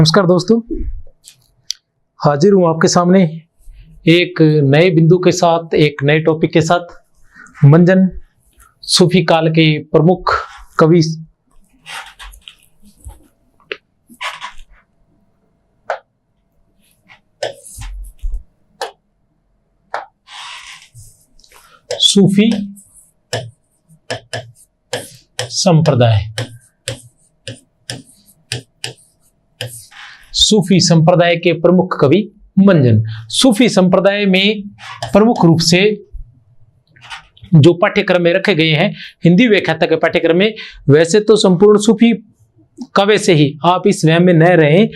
नमस्कार दोस्तों, हाजिर हूँ आपके सामने एक नए बिंदु के साथ, एक नए टॉपिक के साथ। मंजन सूफी काल के प्रमुख कवि सूफी संप्रदाय। सूफी संप्रदाय के प्रमुख कवि मंजन। सूफी संप्रदाय में प्रमुख रूप से जो पाठ्यक्रम में रखे गए हैं हिंदी व्याख्याता के पाठ्यक्रम में, वैसे तो संपूर्ण सूफी काव्य से ही आप इस वहम में न रहें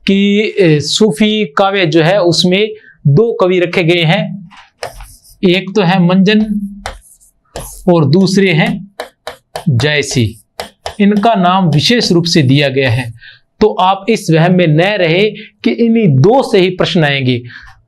कि सूफी काव्य जो है उसमें दो कवि रखे गए हैं, एक तो है मंजन और दूसरे हैं जायसी। इनका नाम विशेष रूप से दिया गया है, तो आप इस वहम में न रहे कि इन्हीं दो से ही प्रश्न आएंगे,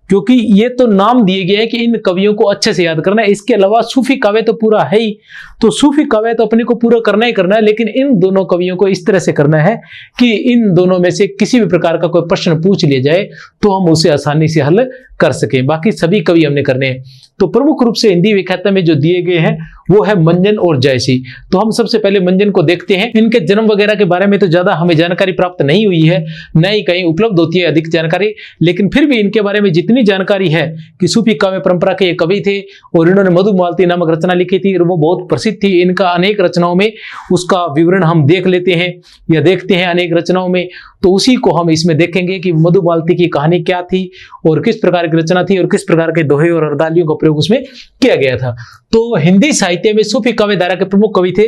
क्योंकि ये तो नाम दिए गए हैं कि इन कवियों को अच्छे से याद करना है। इसके अलावा सूफी काव्य तो पूरा है ही, तो सूफी काव्य तो अपने को पूरा करना ही करना है, लेकिन इन दोनों कवियों को इस तरह से करना है कि इन दोनों में से किसी भी प्रकार का कोई प्रश्न पूछ लिया जाए तो हम उसे आसानी से हल कर सकें। बाकी सभी कवि हमने करने हैं। तो प्रमुख रूप से हिंदी व्याख्याता में जो दिए गए हैं वो है मंजन और जायसी। तो हम सबसे पहले मंजन को देखते हैं। इनके जन्म वगैरह के बारे में तो ज्यादा हमें जानकारी प्राप्त नहीं हुई है, न ही कहीं उपलब्ध होती है अधिक जानकारी, लेकिन फिर भी इनके बारे में जितनी जानकारी है कि सूफी काव्य परंपरा के ये कवि थे और इन्होंने मधुमालती नामक रचना लिखी थी और वो बहुत प्रसिद्ध थी। इनका अनेक रचनाओं में उसका विवरण हम देख लेते हैं या देखते हैं अनेक रचनाओं में, तो उसी को हम इसमें देखेंगे कि मधुमालती की कहानी क्या थी और किस प्रकार की रचना थी और किस प्रकार के दोहे और अर्दालियों का प्रयोग उसमें किया गया था। तो हिंदी साहित्य में सूफी काव्य धारा के प्रमुख कवि थे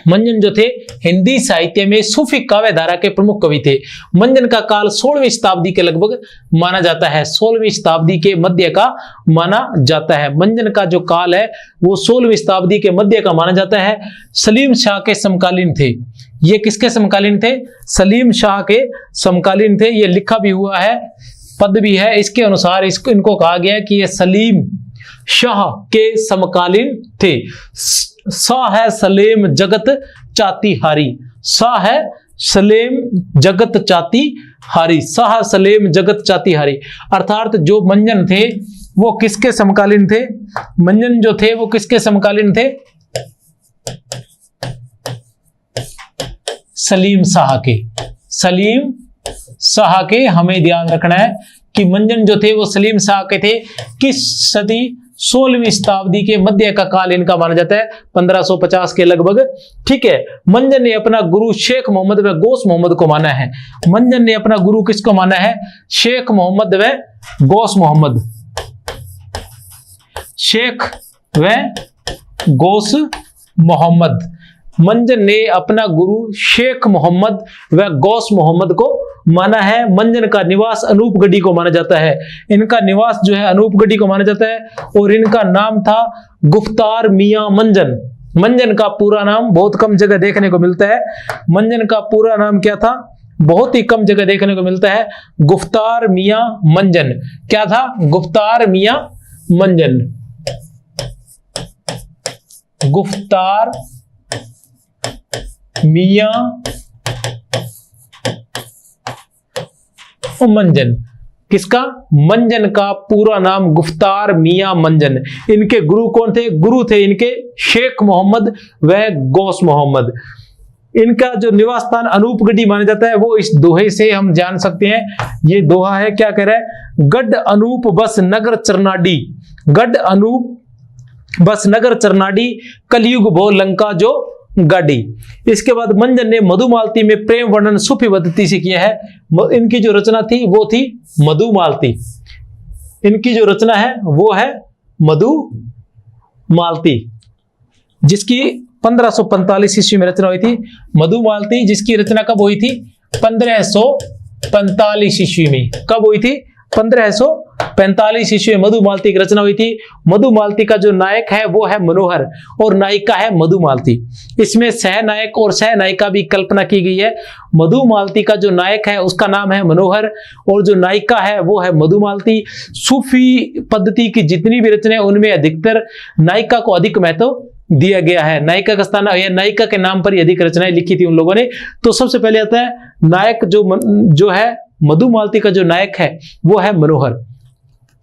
मंजन। जो थे हिंदी साहित्य में सूफी काव्य धारा के प्रमुख कवि थे। मंजन का काल 16वीं शताब्दी के लगभग माना जाता है, 16वीं शताब्दी के मध्य का माना जाता है। मंजन का जो काल है वो 16वीं शताब्दी के मध्य का माना जाता है। सलीम शाह के समकालीन थे। ये किसके समकालीन थे? सलीम शाह के समकालीन थे। ये लिखा भी हुआ है, पद भी है। इसके अनुसार इनको कहा गया है कि ये सलीम शाह के समकालीन थे। शाह है सलेम जगत चाती हारी। शाह है सलेम जगत चाती हारी। शाह सलेम जगत चाती हारी, अर्थात जो मंजन थे वो किसके समकालीन थे? मंजन जो थे वो किसके समकालीन थे? सलीम शाह के। सलीम शाह के हमें ध्यान रखना है कि मंजन जो थे वो सलीम शाह के थे। किस सदी? 16वीं शताब्दी के मध्य का काल इनका माना जाता है, 1550 के लगभग। ठीक है। मंजन ने अपना गुरु शेख मोहम्मद व गौस मोहम्मद को माना है। मंजन ने अपना गुरु किसको माना है? शेख मोहम्मद व गौस मोहम्मद। शेख व गौस मोहम्मद। मंजन ने अपना गुरु शेख मोहम्मद व गौस मोहम्मद को माना है। मंजन का निवास अनूपगढ़ी को माना जाता है। इनका निवास जो है अनूपगढ़ी को माना जाता है और इनका नाम था गुफ्तार मियां मंजन। मंजन का पूरा नाम बहुत कम जगह देखने को मिलता है। मंजन का पूरा नाम क्या था? बहुत ही कम जगह देखने को मिलता है। गुफ्तार मियां मंजन। क्या था? गुफ्तार मियां मंजन। गुफ्तार मियां मंजन। किसका? मंजन का पूरा नाम गुफ्तार मियां मंजन। इनके गुरु कौन थे? गुरु थे इनके शेख मोहम्मद व गौस मोहम्मद। इनका जो निवास स्थान अनूपगढ़ी माना जाता है वो इस दोहे से हम जान सकते हैं। ये दोहा है, क्या कह रहा है? गढ़ अनूप बस नगर चरनाडी। गढ़ अनूप बस नगर चरनाडी, कलयुग भो लंका जो गाड़ी। इसके बाद मंजन ने मधुमालती में प्रेम वर्णन सूफी पद्धति से किया है। इनकी जो रचना थी वो थी मधुमालती। इनकी जो रचना है वो है मधुमालती, जिसकी 1545 ईस्वी में रचना हुई थी। मधुमालती जिसकी रचना कब हुई थी? 1545 ईस्वी में। कब हुई थी? 1545 ईस्वी में मधुमालती की रचना हुई थी। मधुमालती का जो नायक है वो है मनोहर और नायिका है मधुमालती। इसमें सहनायक और सहनायिका भी कल्पना की गई है। मधुमालती का जो नायक है उसका नाम है मनोहर और जो नायिका है वो है मधुमालती। सूफी पद्धति की जितनी भी रचनाएं उनमें अधिकतर नायिका को अधिक महत्व दिया गया है। नायिका का स्थान या नायिका के नाम पर अधिक रचनाएं लिखी थी उन लोगों ने। तो सबसे पहले आता है नायक जो है मधुमालती का जो नायक है वो है मनोहर,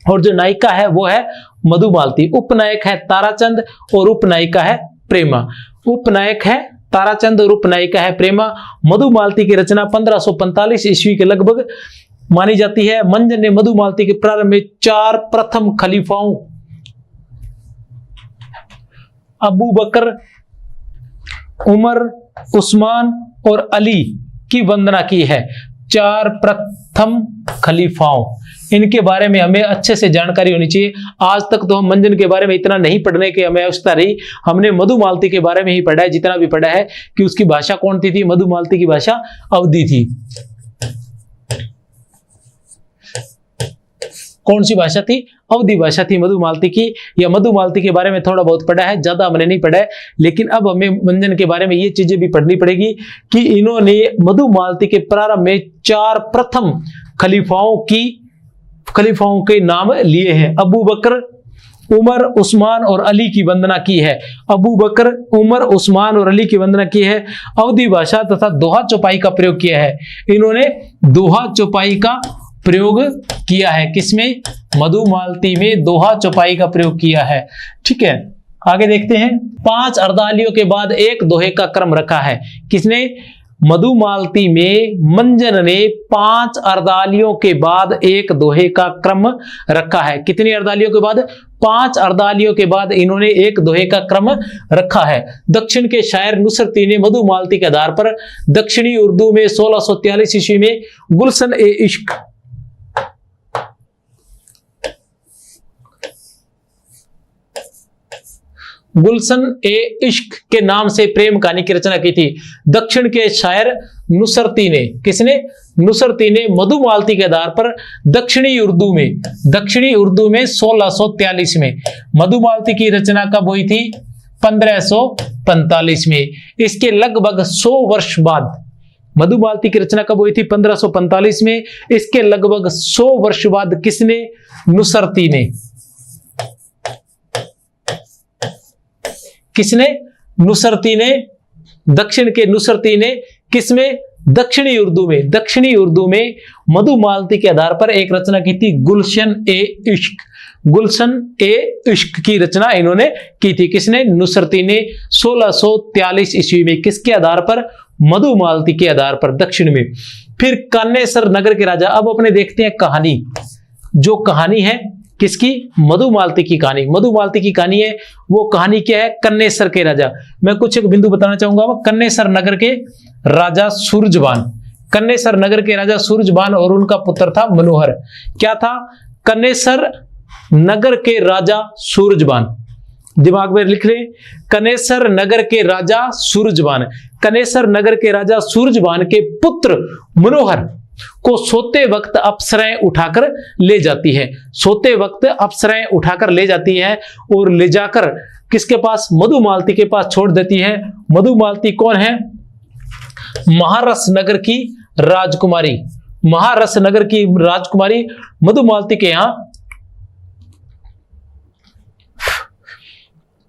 और जो नायिका है वो है मधुमालती। उपनायक है ताराचंद और उपनायिका है प्रेमा। उपनायक है ताराचंद और उपनायिका है प्रेमा। मधुमालती की रचना 1545 ईस्वी के लगभग मानी जाती है। मंजन ने मधुमालती के प्रारंभ में 4 प्रथम खलीफाओं अबू बकर, उमर, उस्मान और अली की वंदना की है। 4 प्रथम खलीफाओं, इनके बारे में हमें अच्छे से जानकारी होनी चाहिए। आज तक तो हम मंजन के बारे में इतना नहीं पढ़ने की हमें आवश्यकता रही, हमने मधुमालती के बारे में ही पढ़ा है जितना भी पढ़ा है कि उसकी भाषा कौन थी। मधुमालती की भाषा अवधी थी। कौन सी भाषा थी? अवधी भाषा थी मधुमालती की। या मधुमालती के बारे में थोड़ा बहुत पढ़ा है, ज्यादा हमने नहीं पढ़ा है, लेकिन अब हमें मंजन के बारे में ये चीजें भी पढ़नी पड़ेगी कि इन्होंने मधुमालती के प्रारंभ में 4 प्रथम खलीफाओं के नाम लिए हैं। अबू बकर, उमर, उस्मान और अली की वंदना की है। अबू बकर, उमर, उस्मान और अली की वंदना की है। अवधी भाषा तथा दोहा चौपाई का प्रयोग किया है। इन्होंने दोहा चौपाई का प्रयोग किया है। किसमें? मधुमालती में दोहा चौपाई का प्रयोग किया है। ठीक है, आगे देखते हैं। 5 अर्दालियों के बाद एक दोहे का क्रम रखा है। किसने? मधुमालती में मंजन ने 5 अर्दालियों के बाद एक दोहे का क्रम रखा है। कितनी अर्दालियों के बाद? 5 अर्दालियों के बाद इन्होंने एक दोहे का क्रम रखा है। दक्षिण के शायर नुसरती ने मधुमालती के आधार पर दक्षिणी उर्दू में 1643 ईस्वी में गुलशन ए इश्क के नाम से प्रेम कहानी की रचना की थी। दक्षिण के शायर नुसरती ने, किसने? नुसरती ने मधुमालती के आधार पर दक्षिणी उर्दू में 1643 में मधुमालती की रचना कब हुई थी? 1545 में। इसके लगभग 100 वर्ष बाद मधुमालती की रचना कब हुई थी? 1545 में। इसके लगभग 100 वर्ष बाद किसने? नुसरती ने। किसने? नुसरती ने। दक्षिण के नुसरती ने किसमें? दक्षिणी उर्दू में मधुमालती के आधार पर एक रचना की थी, गुलशन ए इश्क की रचना इन्होंने की थी। किसने? नुसरती ने 1643 ईस्वी में। किसके आधार पर? मधुमालती के आधार पर, दक्षिण में। फिर कान्नेसर नगर के राजा। अब अपने देखते हैं कहानी, जो कहानी है किसकी? मधुमालती की कहानी। मधुमालती की कहानी है, वो कहानी क्या है? कन्नेसर के राजा। मैं कुछ एक बिंदु बताना चाहूंगा। कन्नेसर नगर के राजा सूरजबान, कन्नेसर नगर के राजा सूरजबान और उनका पुत्र था मनोहर। क्या था? कन्नेसर नगर के राजा सूरजबान। दिमाग में लिख ले, कन्नेसर नगर के राजा सूरजबान। कन्नेसर नगर के राजा सूरजबान के पुत्र मनोहर को सोते वक्त अप्सराएं उठाकर ले जाती है। सोते वक्त अप्सराएं उठाकर ले जाती है और ले जाकर किसके पास? मधुमालती के पास छोड़ देती है। मधुमालती कौन है? महारस नगर की राजकुमारी। महारस नगर की राजकुमारी मधुमालती के यहां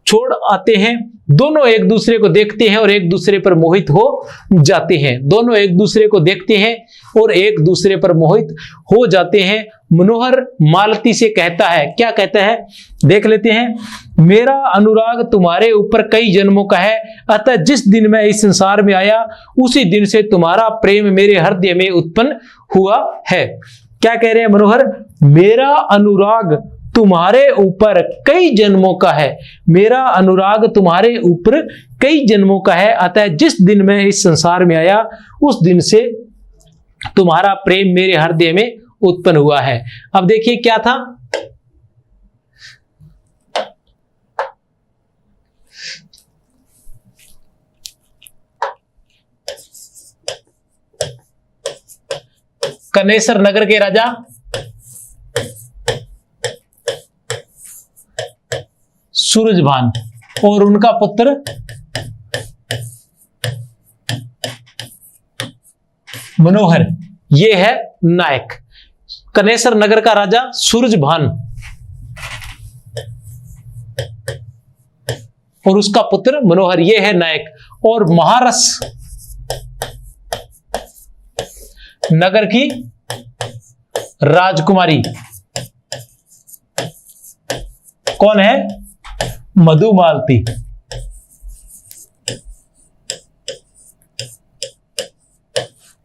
छोड़ आते हैं। दोनों एक दूसरे को देखते हैं और एक दूसरे पर मोहित हो जाते हैं। दोनों एक दूसरे को देखते हैं और एक दूसरे पर मोहित हो जाते हैं। मनोहर मालती से कहता है, क्या कहता है? देख लेते हैं। मेरा अनुराग तुम्हारे ऊपर कई जन्मों का है, अतः जिस दिन मैं इस संसार में आया उसी दिन से तुम्हारा प्रेम मेरे हृदय में उत्पन्न हुआ है। क्या कह रहे हैं मनोहर? मेरा अनुराग तुम्हारे ऊपर कई जन्मों का है, मेरा अनुराग तुम्हारे ऊपर कई जन्मों का है, अतः जिस दिन मैं इस संसार में आया उस दिन से तुम्हारा प्रेम मेरे हृदय में उत्पन्न हुआ है। अब देखिए क्या था? कन्नेसर नगर के राजा सूरजभान और उनका पुत्र मनोहर, ये है नायक। कन्नेसर नगर का राजा सूरजभान और उसका पुत्र मनोहर, ये है नायक। और महारस नगर की राजकुमारी कौन है? मधुमालती।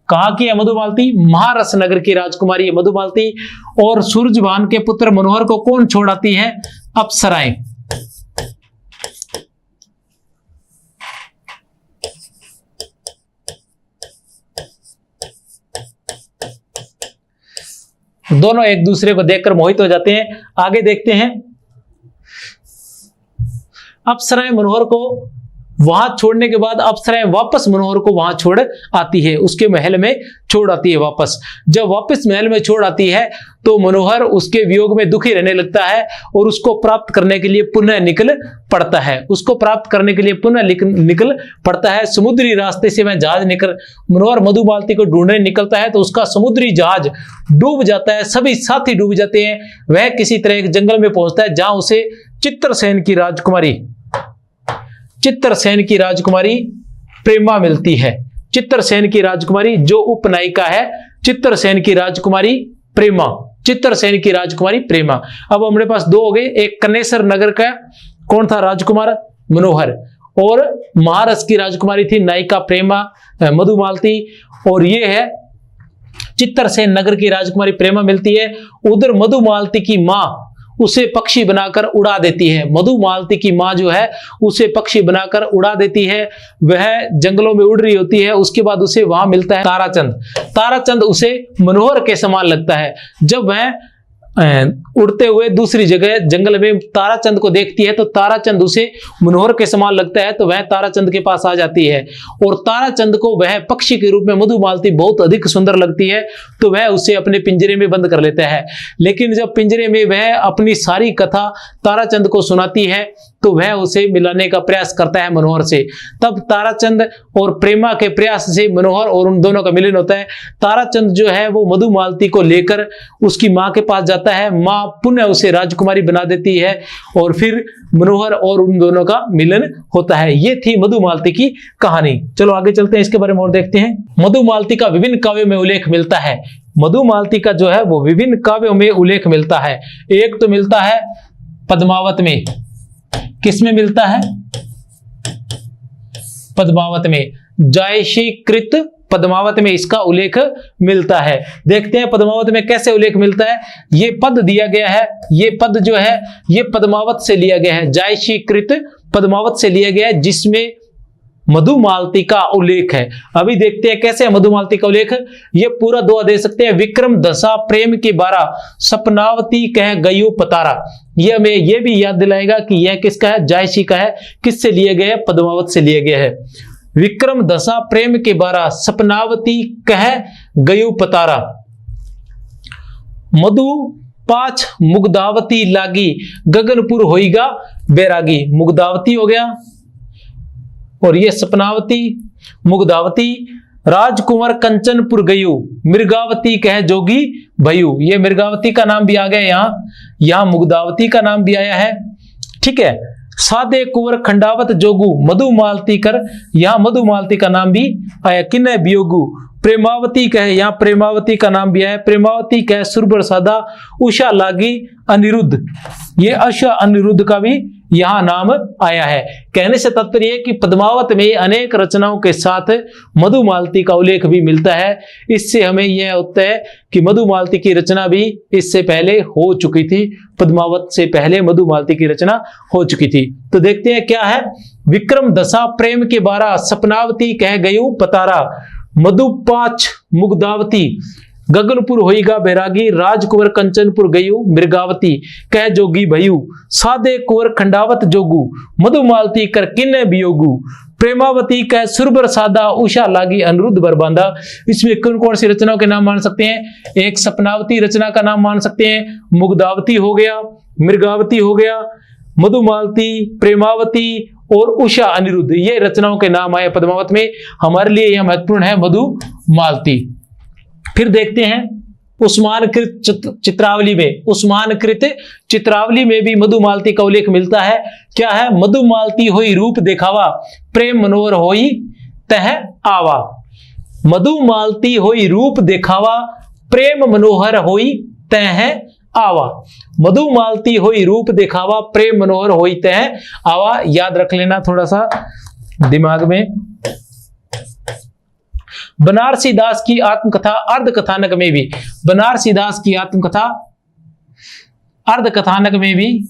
कहां की है मधुमालती? महारस नगर की राजकुमारी है मधुमालती। और सूरजभान के पुत्र मनोहर को कौन छोड़ आती है? अप्सराएं। दोनों एक दूसरे को देखकर मोहित हो जाते हैं। आगे देखते हैं। अप्सराएं मनोहर को वहां छोड़ने के बाद अप्सराएं वापस मनोहर को वहां छोड़ आती है, उसके महल में छोड़ आती है वापस। जब वापस महल में छोड़ आती है तो मनोहर उसके वियोग में दुखी रहने लगता है और उसको प्राप्त करने के लिए पुनः निकल पड़ता है। उसको प्राप्त करने के लिए पुनः निकल पड़ता है। समुद्री रास्ते से वह जहाज निकल मनोहर मधुमालती को ढूंढने निकलता है तो उसका समुद्री जहाज डूब जाता है, सभी साथी डूब जाते हैं। वह किसी तरह एक जंगल में पहुंचता है जहां उसे चित्रसेन की राजकुमारी प्रेमा मिलती है। चित्रसेन की राजकुमारी जो उपनायिका है, चित्रसेन की राजकुमारी प्रेमा। अब हमारे पास दो हो गए, एक कनेसर नगर का कौन था राजकुमार? मनोहर। और महारस की राजकुमारी थी नायिका प्रेमा मधुमालती। और ये है चित्रसेन नगर की राजकुमारी प्रेमा मिलती है। उधर मधुमालती की मां उसे पक्षी बनाकर उड़ा देती है। मधुमालती की मां जो है उसे पक्षी बनाकर उड़ा देती है। वह जंगलों में उड़ रही होती है। उसके बाद उसे वहां मिलता है ताराचंद। ताराचंद उसे मनोहर के समान लगता है। जब वह उड़ते हुए दूसरी जगह जंगल में ताराचंद को देखती है तो ताराचंद उसे मनोहर के समान लगता है, तो वह ताराचंद के पास आ जाती है। और ताराचंद को वह पक्षी के रूप में मधुमालती बहुत अधिक सुंदर लगती है, तो वह उसे अपने पिंजरे में बंद कर लेता है। लेकिन जब पिंजरे में वह अपनी सारी कथा ताराचंद को सुनाती है तो वह उसे मिलाने का प्रयास करता है मनोहर से। तब ताराचंद और प्रेमा के प्रयास से मनोहर और उन दोनों का मिलन होता है। ताराचंद जो है वो मधुमालती को लेकर उसकी मां के पास जाता है। मां पुनः उसे राजकुमारी बना देती है और फिर मनोहर और उन दोनों का मिलन होता है। ये थी मधुमालती की कहानी। चलो आगे चलते हैं, इसके बारे में और देखते हैं। मधुमालती का विभिन्न काव्यों में उल्लेख मिलता है। मधुमालती का जो है वो विभिन्न काव्यों में उल्लेख मिलता है। एक तो मिलता है पद्मावत में। किसमें मिलता है? पद्मावत में। जायशीकृत पद्मावत में इसका उल्लेख मिलता है। देखते हैं पद्मावत में कैसे उल्लेख मिलता है। ये पद दिया गया है, ये पद जो है ये पद्मावत से लिया गया है, जायशीकृत पद्मावत से लिया गया है, जिसमें मधुमालती का उल्लेख है। अभी देखते हैं कैसे है मधुमालती का उल्लेख। ये पूरा दुआ दे सकते हैं। विक्रम दशा प्रेम के 12 सपनावती कह गयो पतारा। ये हमें ये भी याद दिलाएगा कि यह किसका है? जायशी का है। किससे लिए गए? पद्मावत से लिए गए है। विक्रम दशा प्रेम के 12 सपनावती कह गयो पतारा। मधु पाछ मुग्धावती लागी गगनपुर होईगा बैरागी। मुग्धावती हो गया और ये सपनावती मुग्धावती। राजकुमार कंचनपुर गयु मृगावती कह जोगी भयु। ये मृगावती का नाम भी आ गया, यहां मुग्धावती का नाम भी आया है। ठीक है। सादे कुंवर खंडावत जोगु मधुमालती कर, यहां मधुमालती का नाम भी आया। किन्नय वियोगु प्रेमावती कह, यहां प्रेमावती का नाम भी आया। प्रेमावती कह सुरबर सादा उषा लागी अनिरुद्ध। ये उषा अनिरुद्ध का भी यहां नाम आया है। कहने से तात्पर्य कि पद्मावत में अनेक रचनाओं के साथ मधुमालती का उल्लेख भी मिलता है। इससे हमें यह होता है कि मधुमालती की रचना भी इससे पहले हो चुकी थी। पद्मावत से पहले मधुमालती की रचना हो चुकी थी। तो देखते हैं क्या है। विक्रम दशा प्रेम के 12 सपनावती कह गयु पतारा। मधुपाछ मुग्धावती गगनपुर होईगा बैरागी। राजकुंवर कंचनपुर गयु मृगावती कह जोगी भयु। सादे कुंवर खंडावत जोगु मधुमालती कर किन्नय वियोगु। प्रेमावती कह सुरबर सादा उषा लागी अनिरुद्ध बरबांदा। इसमें कौन कौन सी रचनाओं के नाम मान सकते हैं? एक सपनावती रचना का नाम मान सकते हैं, मुग्धावती हो गया, मृगावती हो गया, मधुमालती, प्रेमावती और उषा अनिरुद्ध। ये रचनाओं के नाम आए पद्मावत में। हमारे लिए यह महत्वपूर्ण है मधुमालती। फिर देखते हैं उस्मानकृत चित्रावली में भी मधुमालती का उल्लेख मिलता है। क्या है? मधुमालती होई रूप देखावा, प्रेम मनोहर होई तह आवा। मधुमालती होई रूप देखावा, प्रेम मनोहर होई तह आवा। मधुमालती होई रूप दिखावा, प्रेम मनोहर होई तह आवा। याद रख लेना थोड़ा सा दिमाग में। बनारसी दास की आत्मकथा अर्धकथानक में भी, बनारसी दास की आत्मकथा अर्धकथानक में भी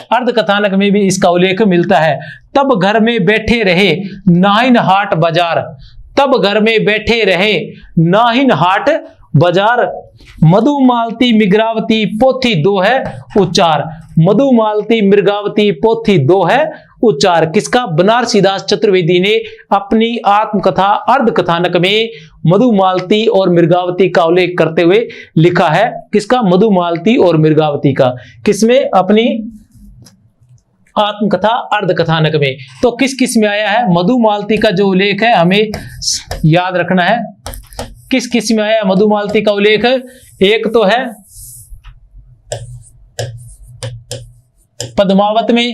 अर्धकथानक में भी इसका उल्लेख मिलता है। तब घर में बैठे रहे नाहिन हाट बाजार, तब घर में बैठे रहे नाहिन हाट बाजार। मधुमालती मृगावती पोथी दो है उच्चार, मधुमालती मृगावती पोथी दो है उच्चार। किसका? बनारसी दास चतुर्वेदी ने अपनी आत्मकथा अर्धकथानक में मधुमालती और मृगावती का उल्लेख करते हुए लिखा है। किसका? मधुमालती और मृगावती का। किसमें? अपनी आत्मकथा अर्धकथानक में। तो किस किस में आया है? मधुमालती का जो उल्लेख है हमें याद रखना है। किस किस में आया मधुमालती का उल्लेख? एक तो है पद्मावत में,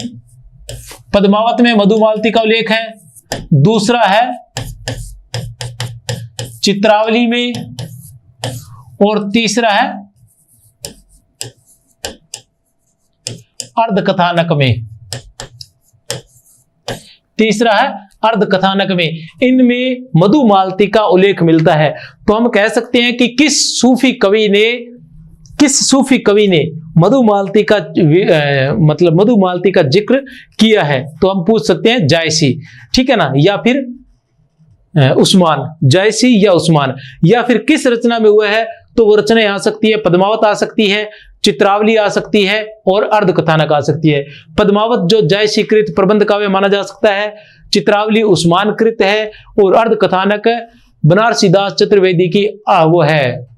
पद्मावत में मधुमालती का उल्लेख है। दूसरा है चित्रावली में, और तीसरा है अर्धकथानक में। तीसरा है अर्धकथानक में। इनमें मधुमालती का उल्लेख मिलता है। तो हम कह सकते हैं कि किस सूफी कवि ने मधुमालती का मतलब मधुमालती का जिक्र किया है? तो हम पूछ सकते हैं जायसी, ठीक है ना, या फिर उस्मान, जायसी या उस्मान। या फिर किस रचना में हुआ है? तो वो रचनाएं आ सकती है, पद्मावत आ सकती है, चित्रावली आ सकती है, और अर्धकथानक आ सकती है। पद्मावत जो जायसी कृत प्रबंध काव्य माना जा सकता है, चित्रावली उस्मान कृत है, और अर्धकथानक बनारसी दास चतुर्वेदी की वो है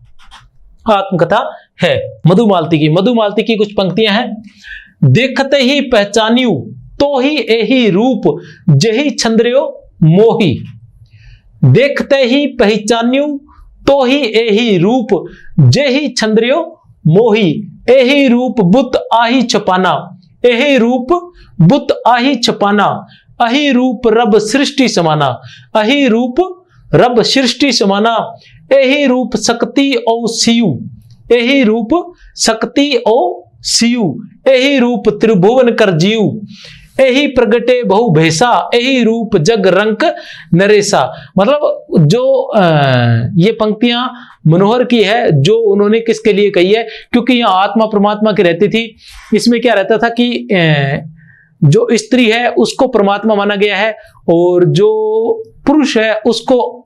आत्मकथा है मधुमालती की। मधुमालती की कुछ पंक्तियां हैं। देखते ही पहचानियो तो ही एही रूप जही छंद्रयो मोही, देखते ही पहचानियो तो ही एही रूप जही छंद्रयो मोही। एही रूप बुत आही छपाना, एही रूप बुत आही छपाना, अही रूप रब सृष्टि समाना, अही रूप रब सृष्टि समाना। एही रूप शक्ति ओ सियु, एही रूप शक्ति ओ सियु, एही रूप त्रिभुवन कर जीव, एही प्रगटे बहु भेसा, एही रूप जग रंक नरेसा। मतलब जो ये पंक्तियां मनोहर की है, जो उन्होंने किसके लिए कही है? क्योंकि यहाँ आत्मा परमात्मा की रहती थी। इसमें क्या रहता था कि जो स्त्री है उसको परमात्मा माना गया है, और जो पुरुष है उसको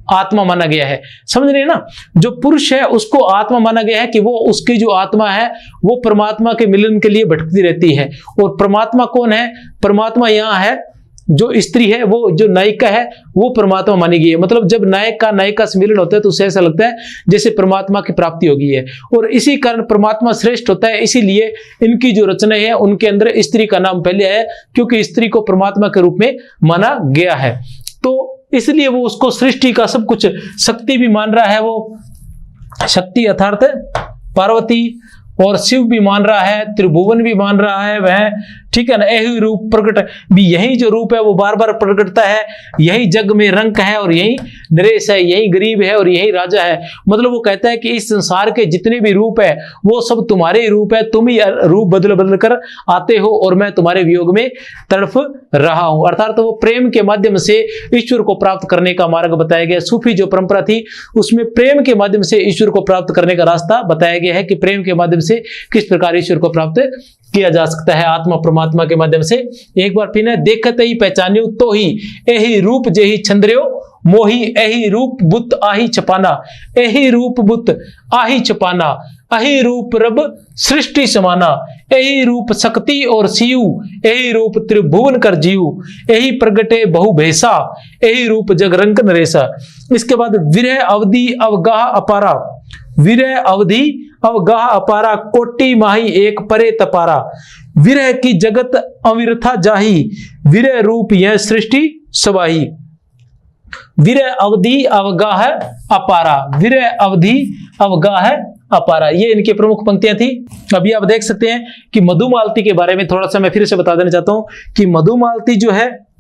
आत्मा माना गया है। समझ रहे हैं ना? जो पुरुष है उसको आत्मा माना गया है कि वो, उसकी जो आत्मा है वो परमात्मा के मिलन के लिए भटकती रहती है। और परमात्मा कौन है? परमात्मा यहाँ है, जो स्त्री है, वो जो नायिका है, वो परमात्मा मानी गई है। मतलब जब नायक का नायिका से मिलन होता है तो उसे ऐसा लगता है जैसे परमात्मा की प्राप्ति हो गई है, और इसी कारण परमात्मा श्रेष्ठ होता है। इसीलिए इनकी जो रचनाएं हैं उनके अंदर स्त्री का नाम पहले है, क्योंकि स्त्री को परमात्मा के रूप में माना गया है। तो इसलिए वो उसको सृष्टि का सब कुछ, शक्ति भी मान रहा है, वो शक्ति अर्थात पार्वती, और शिव भी मान रहा है, त्रिभुवन भी मान रहा है वह, ठीक है ना। यही रूप प्रकट भी, यही जो रूप है वो बार बार प्रकटता है, यही जग में रंक है, और यही नरेश है, यही गरीब है, और यही राजा है। मतलब वो कहता है कि इस संसार के जितने भी रूप है वो सब तुम्हारे रूप है, तुम ही रूप बदल बदल कर आते हो, और मैं तुम्हारे वियोग में तड़फ रहा हूं। अर्थात तो वो प्रेम के माध्यम से ईश्वर को प्राप्त करने का मार्ग बताया गया। सूफी जो परंपरा थी उसमें प्रेम के माध्यम से ईश्वर को प्राप्त करने का रास्ता बताया गया है, कि प्रेम के माध्यम से किस प्रकार ईश्वर को प्राप्त किया जा सकता है आत्मा परमात्मा के माध्यम से। एक बार फिर, देखते ही पहचानियो तो ही एही रूप जेही छंद्रयो मोही, एही रूप बुत आही छपाना, एही रूप बुत आही छपाना, अही रूप रब सृष्टि समाना, एही रूप शक्ति और सियु, एही रूप त्रिभुवन कर जीव, एही प्रगटे बहु भेसा, एही रूप जगरंक नरेसा। इसके बाद विरह अवधि अवगाह अपारा, विरह अवधि अवगाह अपारा, कोटि माही एक परे तपारा, विरह की जगत अविरथा जाही, विरह रूप यह सृष्टि सवाही। विरह अवधि अवगाह अपारा, विरह अवधि अवगाह अपारा, ये इनकी प्रमुख पंक्तियां थी। अभी आप देख सकते हैं कि मधुमालती के बारे में थोड़ा सा मैं फिर से बता देना चाहता हूं कि मधुमालती जो है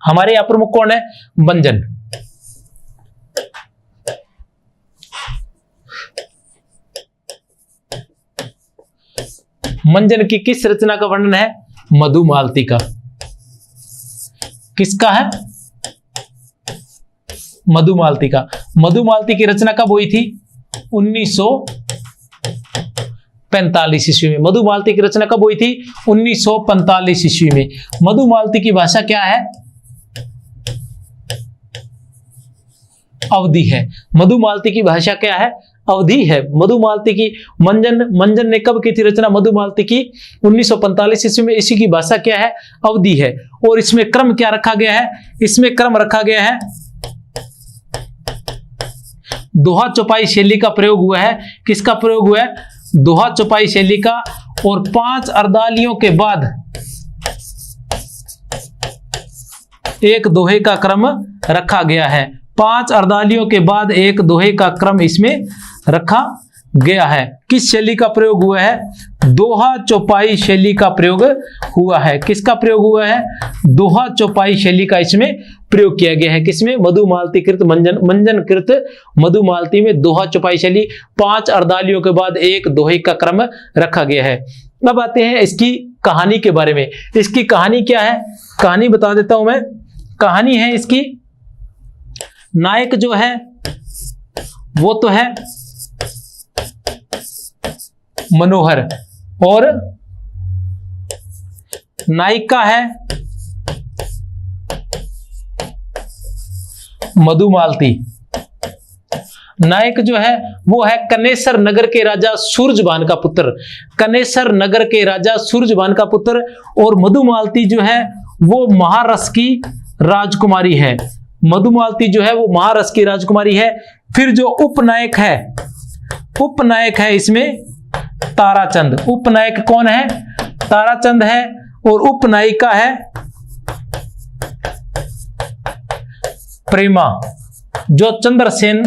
हमारे यहां प्रमुख कौन है? मंजन। मंजन की किस रचना का वर्णन है? मधुमालती का। किसका है? मधुमालती का। मधुमालती की रचना कब हुई थी? 1945 ईस्वी में। मधुमालती की रचना कब हुई थी? 1945 ईस्वी में। मधुमालती की भाषा क्या है? अवधी है। मधुमालती की भाषा क्या है? अवधी है। मधुमालती की मंजन ने कब की थी रचना? मधुमालती की 1945 ईस्वी में। इसी की भाषा क्या है? अवधी है। और इसमें क्रम क्या रखा गया है? इसमें क्रम रखा गया है, दोहा चौपाई शैली का प्रयोग हुआ है। किसका प्रयोग हुआ है? दोहा चौपाई शैली का। और 5 अर्दालियों के बाद एक दोहे का क्रम रखा गया है। 5 अर्दालियों के बाद एक दोहे का क्रम इसमें रखा गया है। किस शैली का प्रयोग हुआ है? दोहा चौपाई शैली का प्रयोग हुआ है। किसका प्रयोग हुआ है? दोहा चौपाई शैली का इसमें प्रयोग किया गया है। किसमें? मधुमालती कृत मंजन कृत मधुमालती में दोहा चौपाई शैली, 5 अर्दालियों के बाद एक दोहे का क्रम रखा गया है। अब आते हैं इसकी कहानी के बारे में। इसकी कहानी क्या है? कहानी बता देता हूं मैं। कहानी है इसकी, नायक जो है वो तो है मनोहर और नायिका है मधुमालती। नायक जो है वो है कनेसर नगर के राजा सूरजभान का पुत्र। कनेसर नगर के राजा सूरजभान का पुत्र। और मधुमालती जो है वो महारस की राजकुमारी है। मधुमालती जो है वो महारस की राजकुमारी है। फिर जो उपनायक है, उपनायक है इसमें ताराचंद। उपनायक कौन है? ताराचंद है। और उपनायिका है प्रेमा, जो चंद्रसेन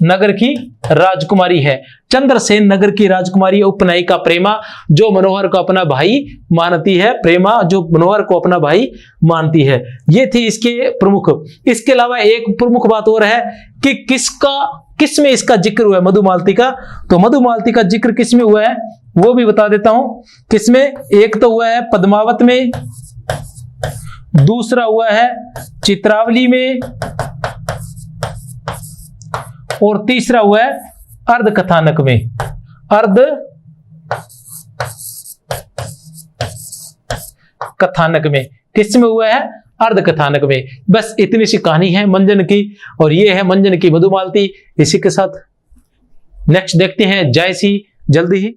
नगर की राजकुमारी है। चंद्रसेन नगर की राजकुमारी उपनायिका प्रेमा, जो मनोहर को अपना भाई मानती है। प्रेमा जो मनोहर को अपना भाई मानती है। ये थी इसके प्रमुख। इसके अलावा एक प्रमुख बात और है कि किस में इसका जिक्र हुआ है मधुमालती का। तो मधुमालती का जिक्र किस में हुआ है वो भी बता देता हूं। किसमें? एक तो हुआ है पद्मावत में, दूसरा हुआ है चित्रावली में, और तीसरा हुआ है अर्ध कथानक में। अर्ध कथानक में। किस में हुआ है? अर्ध कथानक में। बस इतनी सी कहानी है मंजन की, और ये है मंजन की मधुमालती। इसी के साथ नेक्स्ट देखते हैं जायसी जल्दी ही।